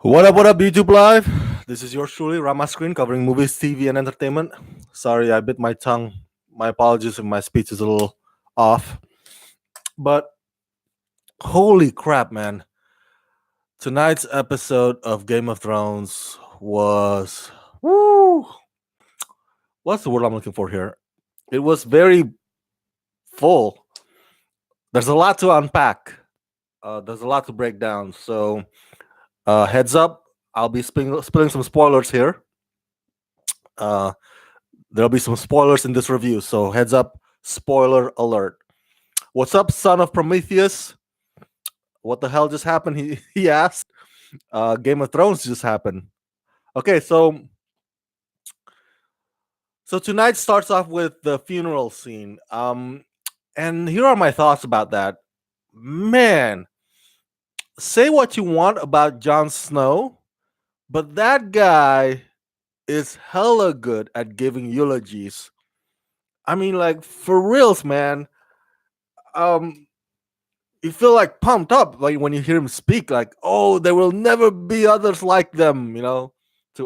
What up, YouTube Live? This is yours truly, Rama Screen, covering movies, TV, and entertainment. Sorry, I bit my tongue. My apologies if my speech is a little off. But holy crap, man. Tonight's episode of Game of Thrones was. Woo! What's the word I'm looking for here? It was very full. There's a lot to unpack, there's a lot to break down. So, heads up, I'll be spilling some spoilers here. Uh, There'll be some spoilers in this review, so heads up, spoiler alert. What's up, son of Prometheus? What the hell just happened? He asked. Game of Thrones just happened. Okay, so tonight starts off with the funeral scene. And here are my thoughts about that. Man, say what you want about Jon Snow, but that guy is hella good at giving eulogies. I mean, like for reals, man. Um, you feel like pumped up like when you hear him speak, like, oh, there will never be others like them, to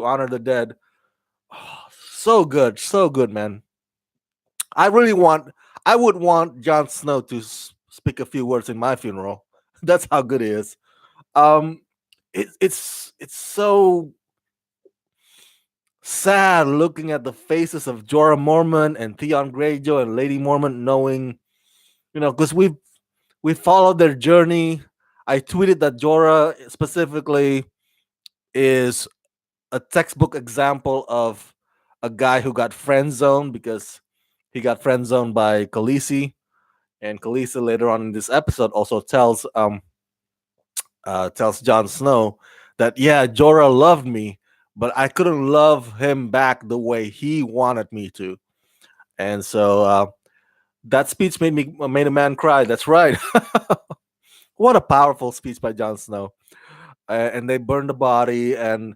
honor the dead. Oh, so good, man. I really want, I would want Jon Snow to speak a few words in my funeral. That's how good he is. Um, it's so sad looking at the faces of Jorah Mormont and Theon Greyjoy and Lady Mormont, knowing, because we followed their journey. I tweeted that Jorah specifically is a textbook example of a guy who got friend zoned because he got friend zoned by Khaleesi, and Khaleesi later on in this episode also tells Jon Snow that, yeah, Jorah loved me, but I couldn't love him back the way he wanted me to, and so that speech made a man cry. That's right. What a powerful speech by Jon Snow. And they burned the body, and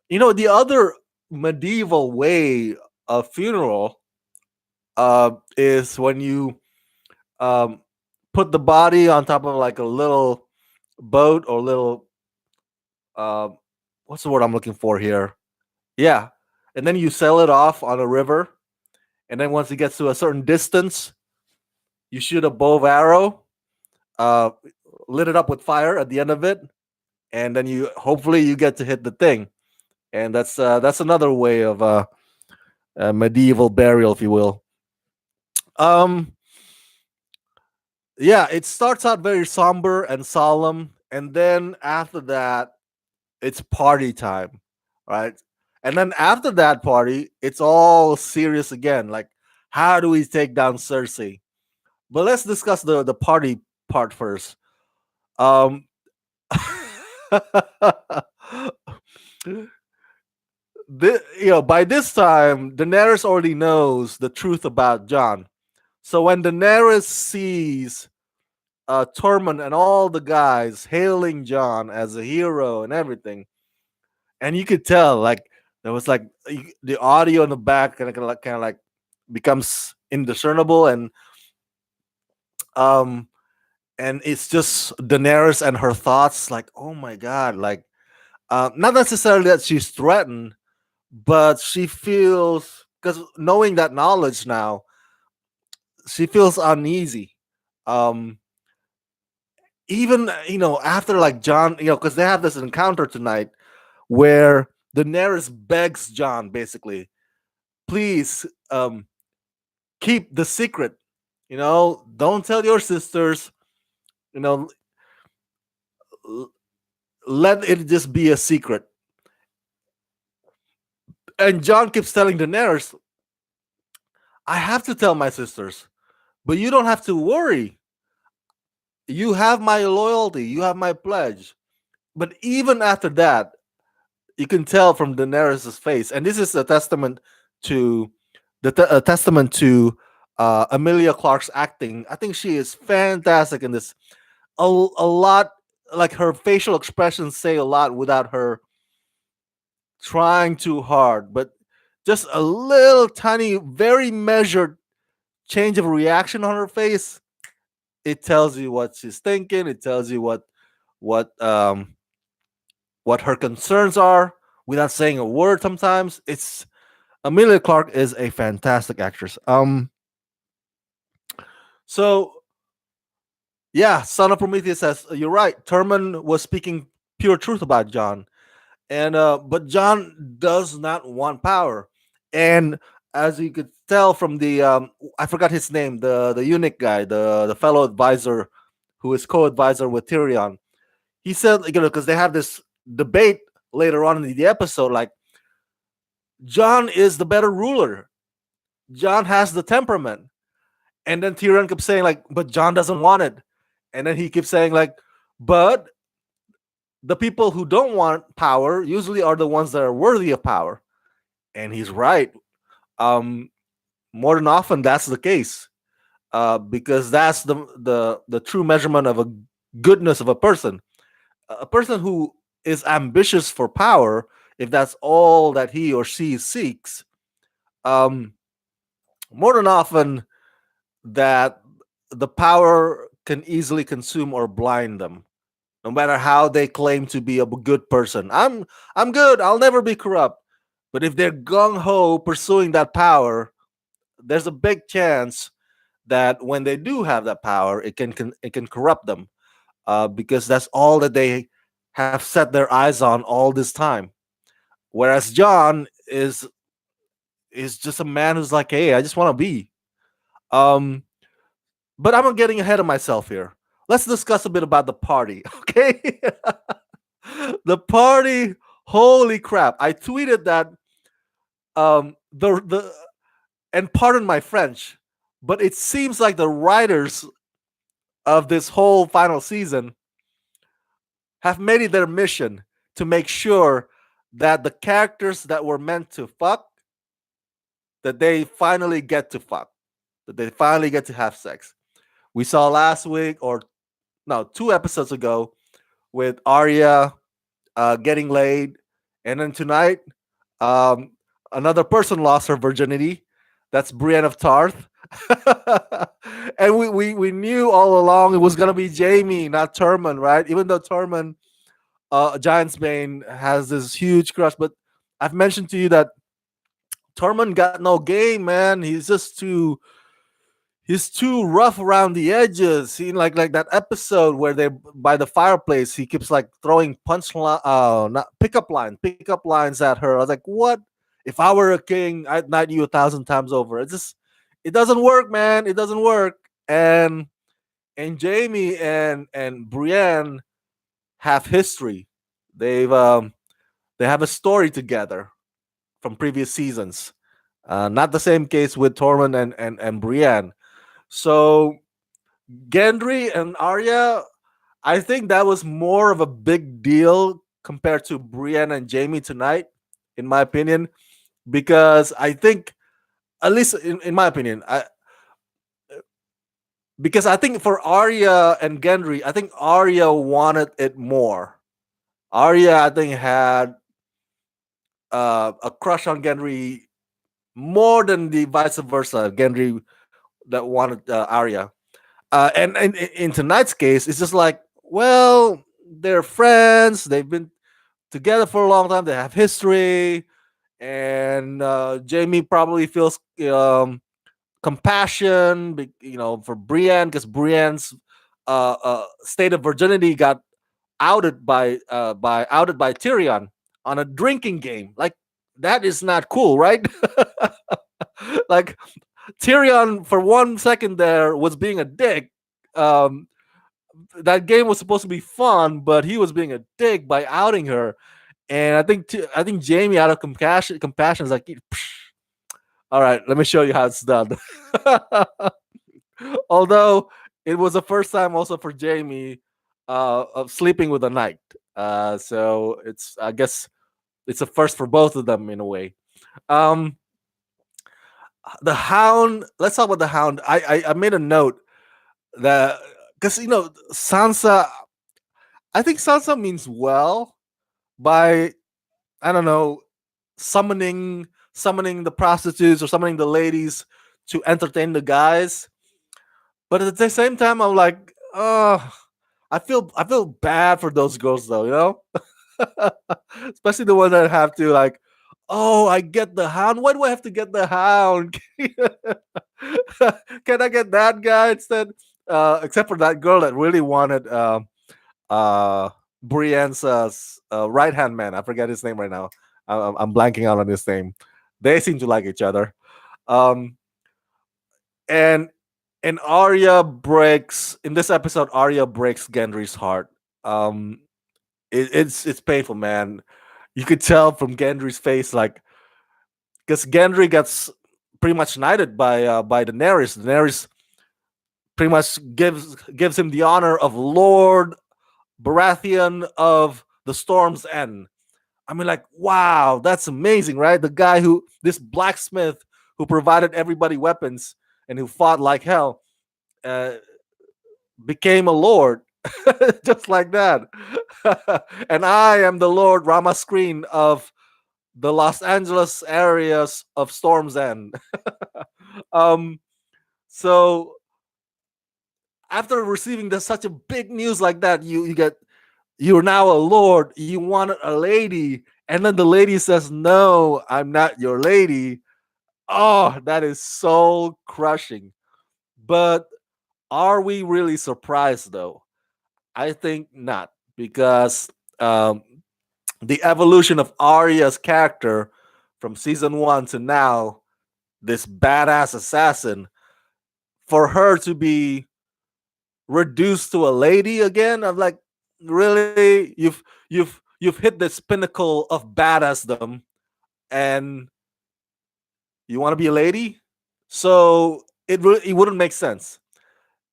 the other medieval way of funeral is when you um, put the body on top of like a little boat or little uh, what's the word I'm looking for here? Yeah, and then you sail it off on a river, and then once it gets to a certain distance, you shoot a bow of arrow, uh, lit it up with fire at the end of it, and then you hopefully you get to hit the thing, and that's another way of medieval burial, if you will. Um, yeah, it starts out very somber and solemn, and then after that, it's party time, right? And then after that party, it's all serious again. Like, how do we take down Cersei? But let's discuss the party part first. Um, by this time, Daenerys already knows the truth about Jon. So when Daenerys sees Tormund and all the guys hailing Jon as a hero and everything, and you could tell like there was like the audio in the back kind of like becomes indiscernible, um and it's just Daenerys and her thoughts, like, oh my god, like not necessarily that she's threatened, but she feels, because knowing that knowledge now, she feels uneasy. um Even after like Jon, because they have this encounter tonight where Daenerys begs Jon, basically, please, keep the secret. Don't tell your sisters. You know, let it just be a secret. And Jon keeps telling Daenerys, I have to tell my sisters, but you don't have to worry. You have my loyalty. You have my pledge. But even after that, you can tell from Daenerys' face, and this is a testament to a testament to Emilia Clarke's acting. I think she is fantastic in this. A lot, like her facial expressions say a lot without her trying too hard, but just a little tiny, very measured change of reaction on her face. It tells you what she's thinking. It tells you what what her concerns are without saying a word. Sometimes it's Amelia Clark is a fantastic actress. So yeah, Son of Prometheus says you're right. Turman was speaking pure truth about John, and but John does not want power, and as you could tell from the I forgot his name, the eunuch guy, the fellow advisor who is co-advisor with Tyrion. He said, because they have this debate later on in the episode, like John is the better ruler. John has the temperament. And then Tyrion kept saying, like, but John doesn't want it. And then he keeps saying, like, but the people who don't want power usually are the ones that are worthy of power. And he's right. Um, More than often, that's the case. Because that's the true measurement of a goodness of a person. A person who is ambitious for power, if that's all that he or she seeks, um, more than often that the power can easily consume or blind them, no matter how they claim to be a good person. I'm good. I'll never be corrupt. But if they're gung ho pursuing that power, there's a big chance that when they do have that power, it can corrupt them, because that's all that they have set their eyes on all this time. Whereas John is just a man who's like, hey, I just want to be. Um, but I'm getting ahead of myself here. Let's discuss a bit about the party, okay? The party, holy crap! I tweeted that the and pardon my French, but it seems like the writers of this whole final season have made it their mission to make sure that the characters that were meant to fuck, that they finally get to fuck, that they finally get to have sex. We saw last week, or no, 2 episodes ago, with Arya getting laid, and then tonight, um, another person lost her virginity. That's Brienne of Tarth. And we knew all along it was gonna be Jamie, not Turman, right? Even though Turman, Giant's Bane, has this huge crush, but I've mentioned to you that Turman got no game, man. He's too rough around the edges. He like that episode where they by the fireplace. He keeps like throwing not pickup lines at her. I was like, what? If I were a king, I'd knight you 1,000 times over. It doesn't work, man. It doesn't work. And Jamie and Brienne have history. They have a story together from previous seasons. Not the same case with Tormund and Brienne. So Gendry and Arya, I think that was more of a big deal compared to Brienne and Jamie tonight, in my opinion, because I think, at least in my opinion, because I think for Arya and Gendry, I think Arya wanted it more. Arya, I think, had a crush on Gendry more than the vice versa. Gendry that wanted Arya. And in tonight's case, it's just like, well, they're friends. They've been together for a long time. They have history, and Jamie probably feels compassion, for Brienne, because Brienne's state of virginity got outed by Tyrion on a drinking game. Like that is not cool, right? Like Tyrion for 1 second there was being a dick. Um, that game was supposed to be fun, but he was being a dick by outing her. And I think Jamie, out of compassion is like, "Psh, all right, let me show you how it's done." Although it was the first time also for Jamie of sleeping with a knight. So it's, I guess it's a first for both of them in a way. Um, the Hound. Let's talk about the Hound. I made a note that, because Sansa. I think Sansa means well by, I don't know, summoning the prostitutes or summoning the ladies to entertain the guys. But at the same time, I'm like, I feel bad for those girls though. Especially the one that have to like, oh, I get the hound. Why do I have to get the hound? Can I get that guy instead? Except for that girl that really wanted uh Brienne's right hand man. I forget his name right now. I'm blanking out on his name. They seem to like each other. Um, and Arya breaks in this episode. Arya breaks Gendry's heart. Um, it's painful, man. You could tell from Gendry's face, like, because Gendry gets pretty much knighted by Daenerys. Daenerys pretty much gives him the honor of Lord Baratheon of the Storm's End. I mean, like, wow, that's amazing, right? The guy who, this blacksmith who provided everybody weapons and who fought like hell, uh, became a lord just like that. And I am the Lord Ramascreen of the Los Angeles areas of Storm's End. um, so after receiving such a big news like that, you get, you're now a lord. You wanted a lady, and then the lady says, "No, I'm not your lady." Oh, that is so crushing. But are we really surprised though? I think not, because um, the evolution of Arya's character from season one to now, this badass assassin, for her to be reduced to a lady again, I'm like, really? You've hit this pinnacle of badassdom, and you want to be a lady? So it wouldn't make sense.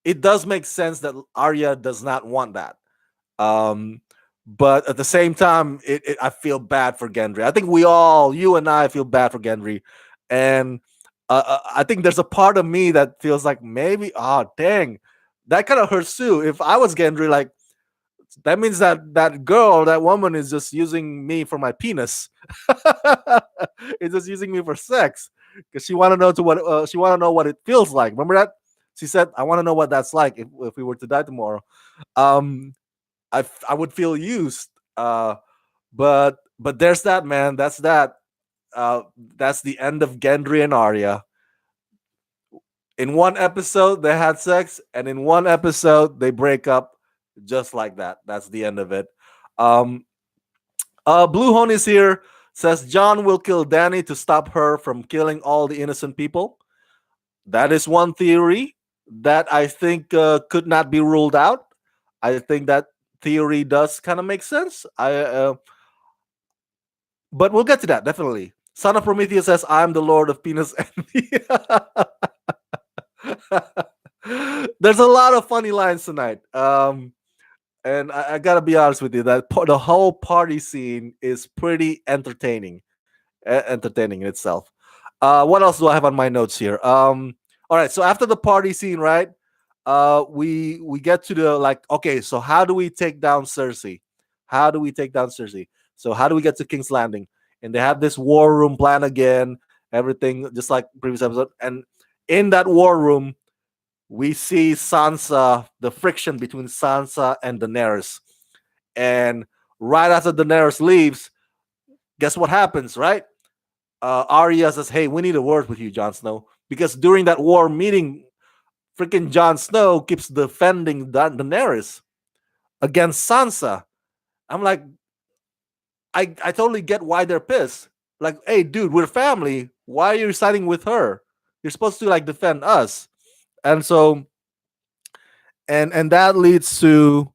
It does make sense that Arya does not want that. Um, but at the same time, I feel bad for Gendry. I think we all, you and I, feel bad for Gendry, and I think there's a part of me that feels like maybe, oh dang, that kind of hurts too. If I was Gendry, like, that means that that girl, that woman, is just using me for my penis. It's just using me for sex because she want to know to what she want to know what it feels like. Remember that she said, "I want to know what that's like if we were to die tomorrow." Um, I would feel used. But there's that, man. That's that. That's the end of Gendry and Arya. In one episode they had sex, and in one episode they break up, just like that. That's the end of it. Um, Blue Hone is here. Says John will kill Danny to stop her from killing all the innocent people. That is one theory that I think could not be ruled out. I think that theory does kind of make sense. But we'll get to that definitely. Son of Prometheus says, "I'm the Lord of Penis Envy." There's a lot of funny lines tonight. And I gotta be honest with you, that the whole party scene is pretty entertaining, entertaining in itself. What else do I have on my notes here? All right, so after the party scene, right? We get to the, like, okay, so how do we take down Cersei? How do we take down Cersei? So how do we get to King's Landing? And they have this war room plan again, everything just like previous episode. And in that war room, we see Sansa, the friction between Sansa and Daenerys. And right after Daenerys leaves, guess what happens, right? Arya says, "Hey, we need a word with you, Jon Snow." Because during that war meeting, freaking Jon Snow keeps defending Daenerys against Sansa. I'm like, I totally get why they're pissed. Like, hey, dude, we're family. Why are you siding with her? You're supposed to like defend us. And so, and that leads to,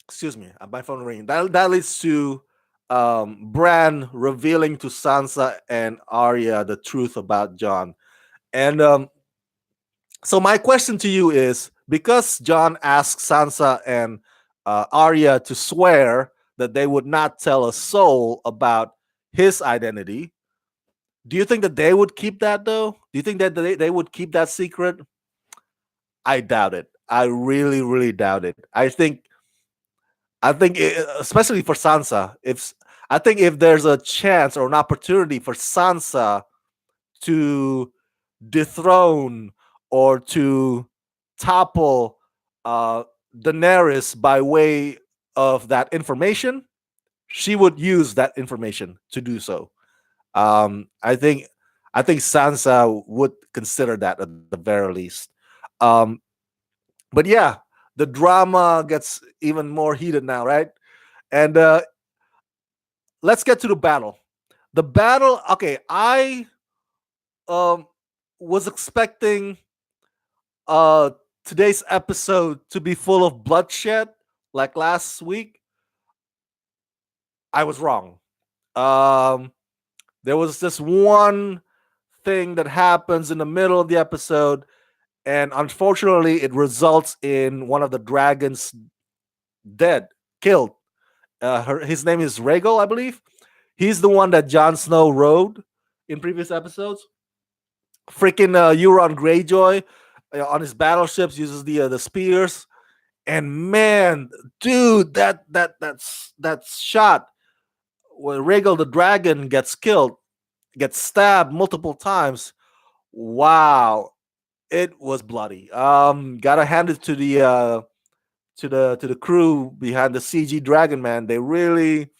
excuse me, my phone ringing. That leads to Bran revealing to Sansa and Arya the truth about Jon. And so my question to you is, because Jon asked Sansa and Arya to swear that they would not tell a soul about his identity, do you think that they would keep that though? Do you think that they would keep that secret? I doubt it. I really, really doubt it. I think especially for Sansa, if I think if there's a chance or an opportunity for Sansa to dethrone or to topple uh, Daenerys by way of that information, she would use that information to do so. I think Sansa would consider that at the very least. Um, but yeah, the drama gets even more heated now, right? And let's get to the battle. The battle. Okay, I um, was expecting uh, today's episode to be full of bloodshed, like last week. I was wrong. Um, there was this one thing that happens in the middle of the episode, and unfortunately, it results in one of the dragons dead, killed. His name is Rhaegal, I believe. He's the one that Jon Snow rode in previous episodes. Freaking Euron Greyjoy on his battleships uses the spears, and man, dude, that shot where Rhaegal the dragon gets killed, gets stabbed multiple times. Wow, it was bloody. Gotta hand it to the crew behind the CG Dragon Man. They really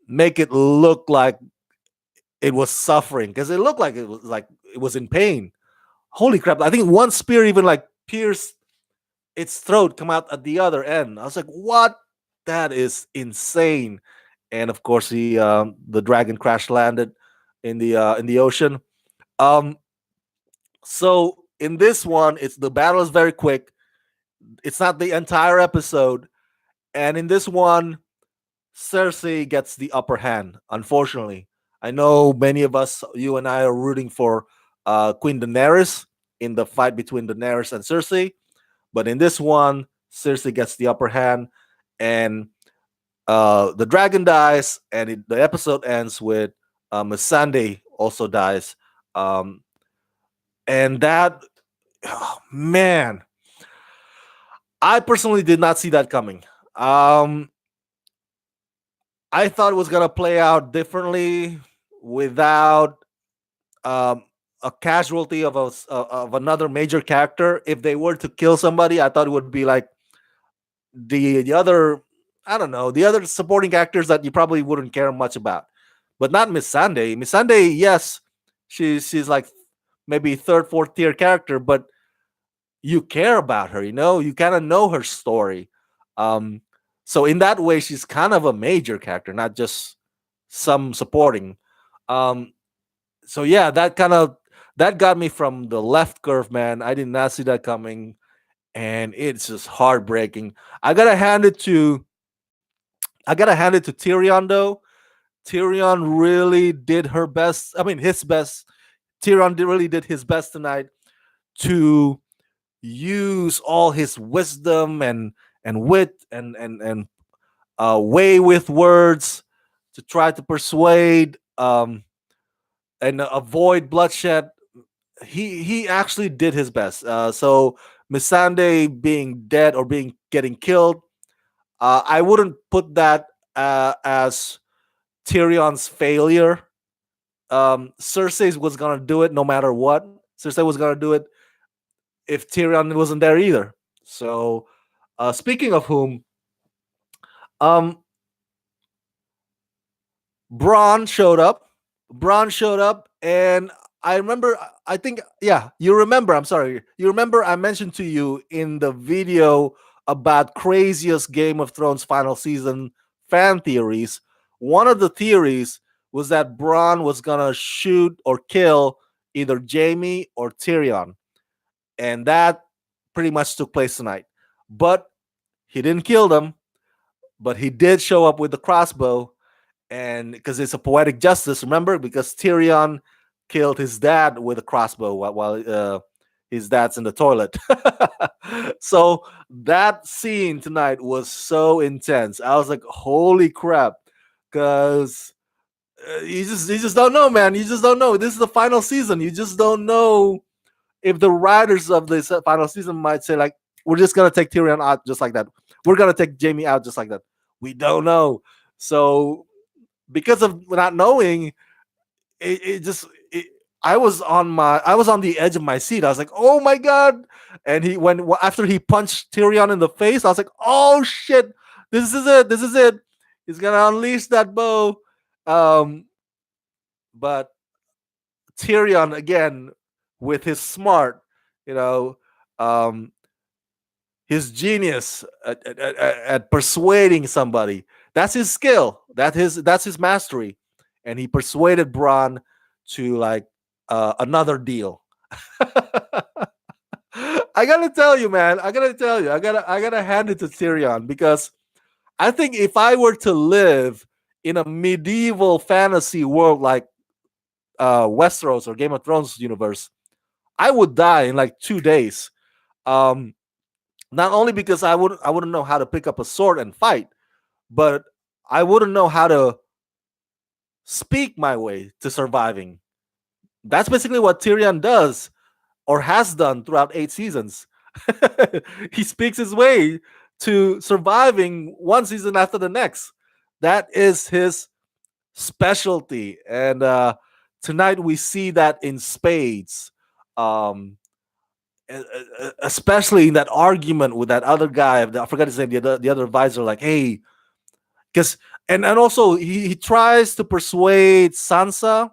make it look like it was suffering because it looked like it was in pain. Holy crap! I think one spear even like pierced its throat, come out at the other end. I was like, what? That is insane. And of course, the dragon crash landed in the ocean. Um, so in this one, it's the battle is very quick. It's not the entire episode, and in this one, Cersei gets the upper hand. Unfortunately, I know many of us, you and I, are rooting for Queen Daenerys in the fight between Daenerys and Cersei, but in this one, Cersei gets the upper hand, and the dragon dies, and the episode ends with Missandei also dies, um, and that, oh, man, I personally did not see that coming. I thought it was gonna play out differently without um, a casualty of another major character. If they were to kill somebody, I thought it would be like the other, I don't know, the other supporting actors that you probably wouldn't care much about, but not Miss Sunday. Miss Sunday, yes, she's like maybe third, fourth tier character, but you care about her. You know, you kind of know her story. Um, so in that way, she's kind of a major character, not just some supporting. Um, so yeah, that got me from the left curve, man. I did not see that coming, and it's just heartbreaking. I gotta hand it to I gotta hand it to Tyrion though. Tyrion really did her best. I mean, his best. Really did his best tonight to use all his wisdom and wit and way with words to try to persuade and avoid bloodshed. He actually did his best. So Missandei being dead or being getting killed, I wouldn't put that as Tyrion's failure. Cersei was gonna do it no matter what. Cersei was gonna do it if Tyrion wasn't there either. So, speaking of whom, um, Braun showed up. Braun showed up, and I remember. I think, yeah, you remember. I'm sorry, you remember. I mentioned to you in the video about craziest Game of Thrones final season fan theories. One of the theories was that Braun was gonna shoot or kill either Jamie or Tyrion, and that pretty much took place tonight. But he didn't kill them, but he did show up with the crossbow, and because it's a poetic justice, remember, because Tyrion killed his dad with a crossbow while his dad's in the toilet. So that scene tonight was so intense. I was like, "Holy crap!" Because you just don't know, man. You just don't know. This is the final season. You just don't know if the writers of this final season might say like, "We're just gonna take Tyrion out just like that. We're gonna take Jamie out just like that." We don't know. So because of not knowing, it just I was on the edge of my seat. I was like, "Oh my god!" And after he punched Tyrion in the face, I was like, "Oh shit! This is it! This is it! He's gonna unleash that bow." Um, but Tyrion again with his smart, you know, um, his genius at persuading somebody. That's his skill. That's his mastery, and he persuaded Bronn to like another deal. I gotta tell you, man. I gotta tell you. I gotta hand it to Tyrion because I think if I were to live in a medieval fantasy world like Westeros or Game of Thrones universe, I would die in like 2 days. Um, Not only because I wouldn't know how to pick up a sword and fight, but I wouldn't know how to speak my way to surviving. That's basically what Tyrion does or has done throughout 8 seasons. He speaks his way to surviving one season after the next. That is his specialty, and tonight we see that in spades. Um, Especially in that argument with that other guy, I forgot his name, the other advisor, like, hey, because and also he tries to persuade Sansa.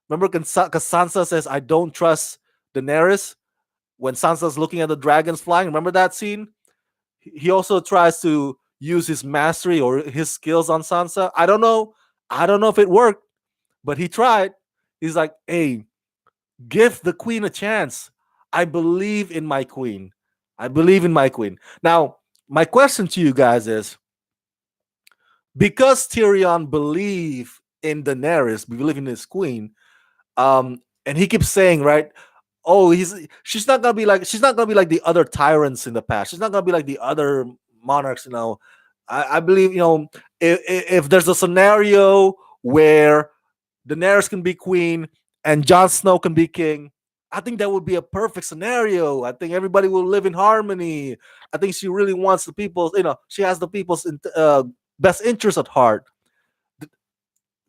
Remember, because Sansa says, "I don't trust Daenerys." When Sansa's looking at the dragons flying, remember that scene? He also tries to use his mastery or his skills on Sansa. I don't know if it worked, but he tried. He's like, "Hey, give the queen a chance. I believe in my queen. I believe in my queen." Now, my question to you guys is, because Tyrion believe in Daenerys, believe in his queen, and he keeps saying, right, oh, she's not gonna be like the other tyrants in the past. She's not gonna be like the other monarchs, you know. I believe, you know, if there's a scenario where Daenerys can be queen and Jon Snow can be king, I think that would be a perfect scenario. I think everybody will live in harmony. I think she really wants the people, you know, she has the people's best interest at heart.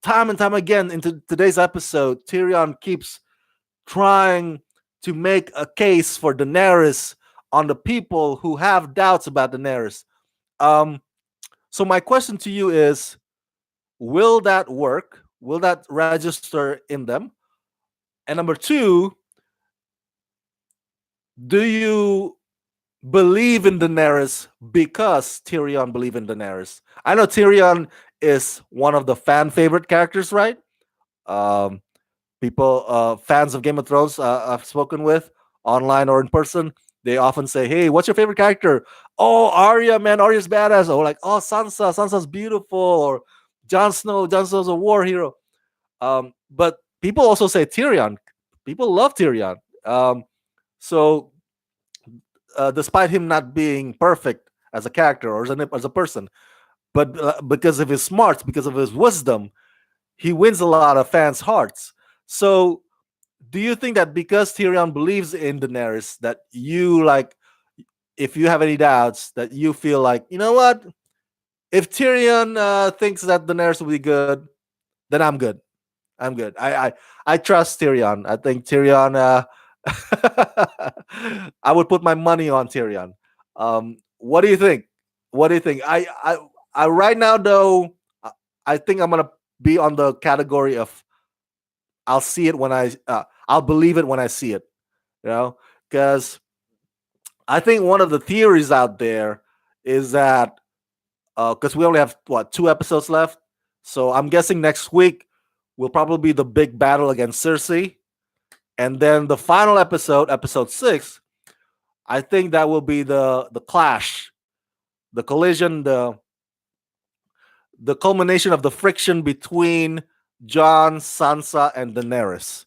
Time and time again into today's episode, Tyrion keeps trying to make a case for Daenerys on the people who have doubts about Daenerys. Um, so my question to you is, will that work? Will that register in them? And number two, do you believe in Daenerys because Tyrion believe in Daenerys? I know Tyrion is one of the fan favorite characters, right? Um, People, fans of Game of Thrones, I've spoken with online or in person, they often say, "Hey, what's your favorite character?" "Oh, Arya, man, Arya's badass." Or like, "Oh, Sansa, Sansa's beautiful." Or Jon Snow, Jon Snow's a war hero. But people also say Tyrion. People love Tyrion. So despite him not being perfect as a character or as a person, but because of his smarts, because of his wisdom, he wins a lot of fans' hearts. So, do you think that because Tyrion believes in Daenerys, that you like, if you have any doubts, that you feel like, you know what? If Tyrion thinks that Daenerys will be good, then I'm good. I'm good. I trust Tyrion. I think Tyrion. I would put my money on Tyrion. What do you think? What do you think? I right now though, I think I'm gonna be on the category of I'll see it when I'll believe it when I see it. You know, because I think one of the theories out there is that because we only have what 2 episodes left, so I'm guessing next week will probably be the big battle against Cersei, and then the final episode, episode 6, I think that will be the clash, the collision, the culmination of the friction between Jon, Sansa, and Daenerys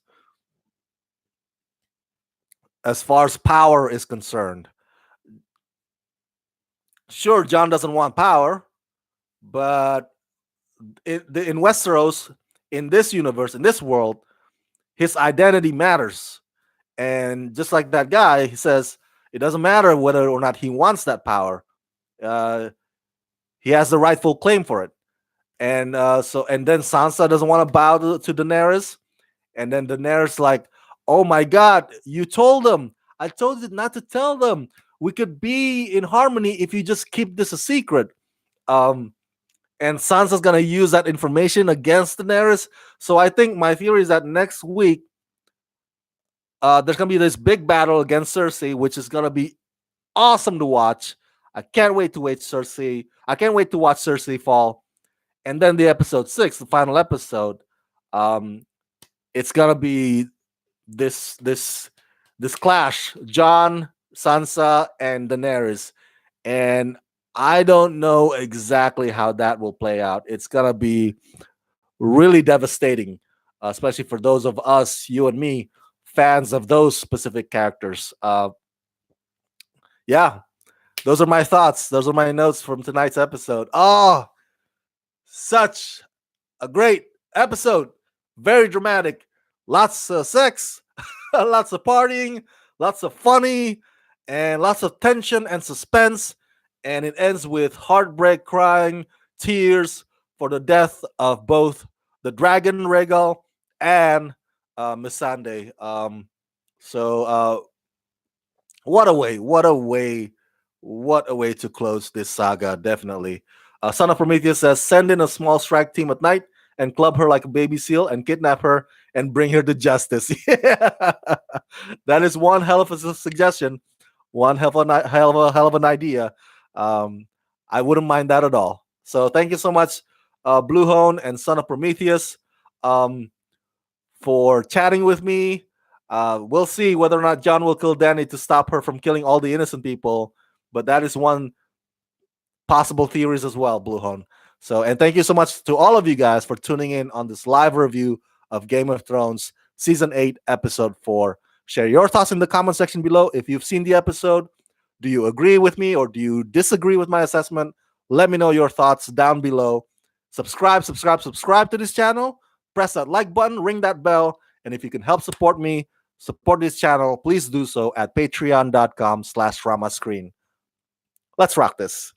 as far as power is concerned. Sure, Jon doesn't want power, but in Westeros, in this universe, in this world, his identity matters. And just like that guy, he says it doesn't matter whether or not he wants that power. Uh, he has the rightful claim for it. And and then Sansa doesn't want to bow to Daenerys, And then Daenerys like, "Oh my God, you told them. I told you not to tell them. We could be in harmony if you just keep this a secret." Um, and Sansa's gonna use that information against Daenerys. So I think my theory is that next week, there's gonna be this big battle against Cersei, which is gonna be awesome to watch. I can't wait to wait Cersei. I can't wait to watch Cersei fall. And then the episode 6, the final episode, um, it's gonna be this clash, John, Sansa, and Daenerys. And I don't know exactly how that will play out. It's gonna be really devastating, especially for those of us, you and me, fans of those specific characters. Yeah, those are my thoughts. Those are my notes from tonight's episode. Oh, such a great episode. Very dramatic. Lots of sex, lots of partying, lots of funny, and lots of tension and suspense. And it ends with heartbreak, crying, tears for the death of both the dragon Rhaegal and Missandei. So what a way! What a way! What a way to close this saga! Definitely. Son of Prometheus says, "Send in a small strike team at night and club her like a baby seal and kidnap her and bring her to justice." Yeah. That is one hell of a suggestion. One hell of an idea. Um, I wouldn't mind that at all. So thank you so much, Bluehone and Son of Prometheus, um, for chatting with me. We'll see whether or not John will kill Danny to stop her from killing all the innocent people. But that is one possible theories as well, Bluehorn. So, and thank you so much to all of you guys for tuning in on this live review of Game of Thrones Season 8, Episode 4. Share your thoughts in the comment section below. If you've seen the episode, do you agree with me or do you disagree with my assessment? Let me know your thoughts down below. Subscribe to this channel. Press that like button, ring that bell. And if you can help support me, support this channel, please do so at patreon.com/ramascreen. Let's rock this.